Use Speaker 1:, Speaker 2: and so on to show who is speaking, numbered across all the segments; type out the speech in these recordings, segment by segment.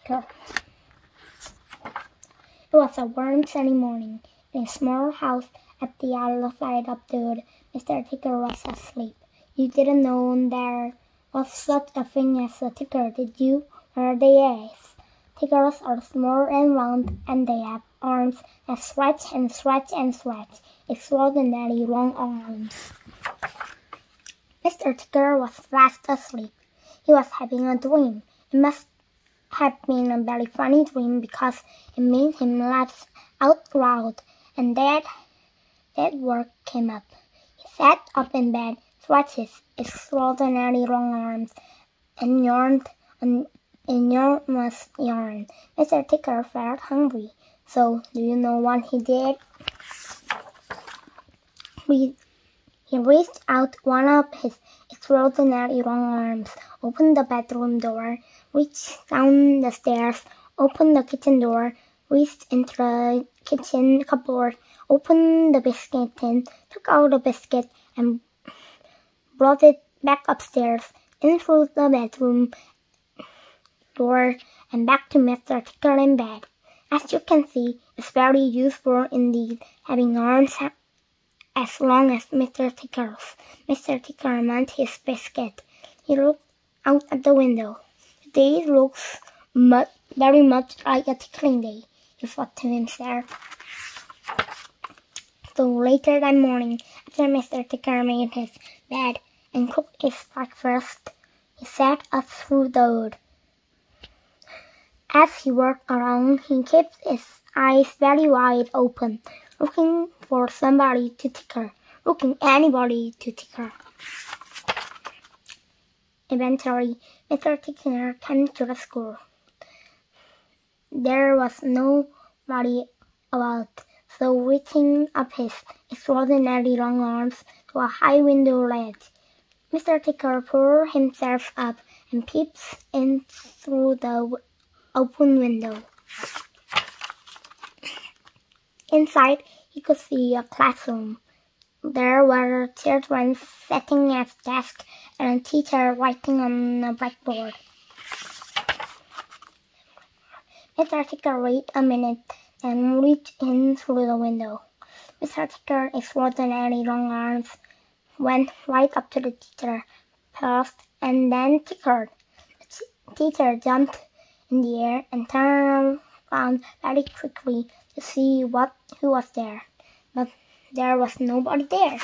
Speaker 1: Tickle. It was a warm sunny morning. In a small house at the other side of the wood, Mr. Tickle was asleep. You didn't know there was such a thing as a tickle, did you? Where are they eggs? Tickles are small and round, and they have arms that stretch and stretch and stretch. Extraordinary long arms. Mr. Tickle was fast asleep. He was having a dream. It must have been a very funny dream because it made him laugh out loud, and that word came up. He sat up in bed, stretched his extraordinary long arms, and yawned an enormous yawn. Mr. Tickle felt hungry, so do you know what he did? He reached out one of his extraordinary long arms, opened the bedroom door, reached down the stairs, opened the kitchen door, reached into the kitchen cupboard, opened the biscuit tin, took out the biscuit, and brought it back upstairs, in through the bedroom door, and back to Mr. Tickle in bed. As you can see, it's very useful indeed, having arms as long as Mr. Tickle's. Mr. Tickle munted his biscuit. He looked out at the window. The day looks very much like a tickling day, he thought to himself. So later that morning, after Mr. Tickle made his bed and cooked his breakfast, he sat up through the wood. As he walked around, he kept his eyes very wide open, looking for somebody to tickle, looking anybody to tickle. Eventually, Mr. Tickle came to the school. There was nobody about, so reaching up his extraordinary long arms to a high window ledge, Mr. Tickle pulled himself up and peeped in through the open window. Inside, he could see a classroom. There were children sitting at desks and a teacher writing on a blackboard. Mr. Tickle waited a minute and reached in through the window. Mr. Tickle's extraordinary long arms went right up to the teacher, paused, and then tickled. The teacher jumped in the air and turned around very quickly to see who was there, but there was nobody there.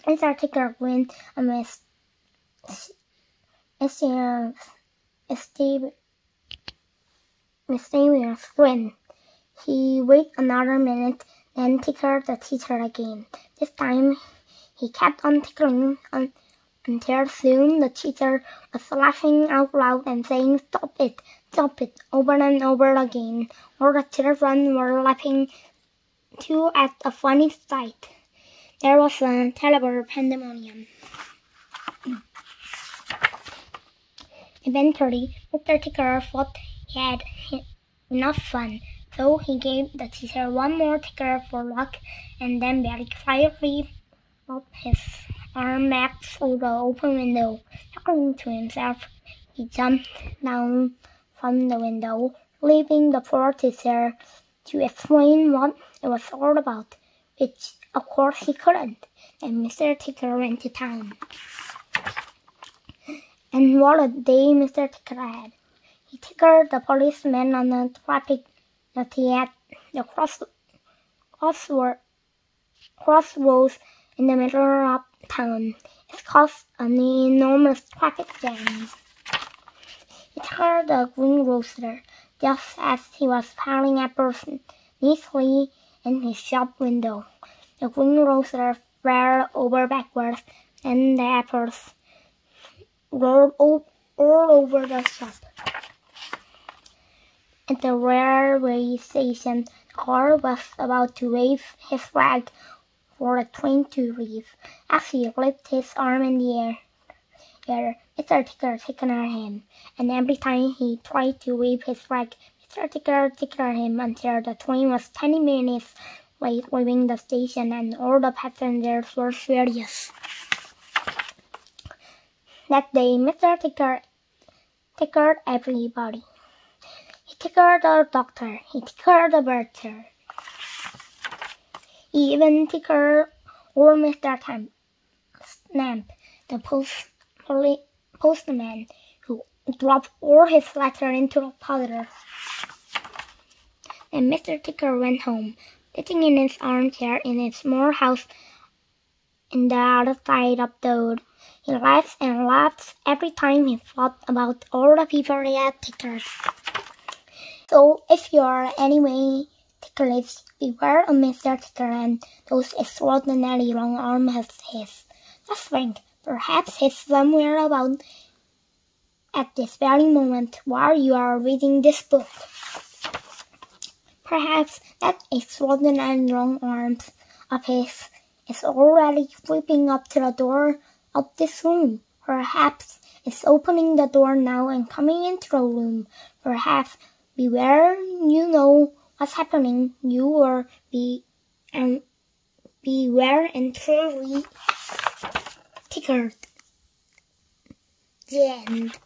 Speaker 1: Mr. Tickle grinned a mysterious grin. He waited another minute, then tickled the teacher again. This time he kept on tickling until soon the teacher was laughing out loud and saying, stop it, over and over again. All the children were laughing too at a funny sight. There was a terrible pandemonium. Eventually, Mr. Tickle thought he had enough fun, so he gave the teacher one more tickle for luck, and then very quietly brought his arm back through the open window. Chuckling to himself, he jumped down from the window, leaving the poor teacher to explain what it was all about, which of course he couldn't, and Mr. Tickle went to town. And what a day Mr. Tickle had! He tickled the policeman on the traffic that he had the crossroads in the middle of town. It caused an enormous traffic jam. He tickled the greengrocer just as he was piling apples neatly in his shop window. The greengrocer fell over backwards, and the apples rolled all over the shop. At the railway station, the car was about to wave his flag for the train to leave. As he lifted his arm in the air, Mr. Tickle tickled him, and every time he tried to wave his flag, Mr. Tickle tickled him until the train was 10 minutes late leaving the station, and all the passengers were furious. That day, Mr. Tickle tickled everybody. He tickled the doctor. He tickled the butcher. He even tickled old Mr. Snap, the postman, who dropped all his letters into the puddle. Then Mr. Tickle went home, sitting in his armchair in his small house in the other side of the wood. He laughed and laughed every time he thought about all the people he had tickled. So if you are anyway ticklish, beware of Mr. Tickle and those extraordinary long arms of his. Just think, perhaps he's somewhere about at this very moment while you are reading this book. Perhaps that extraordinary long arms of his is already creeping up to the door of this room. Perhaps it's opening the door now and coming into the room. Perhaps, beware, you know what's happening. You will beware and truly tickled. The end.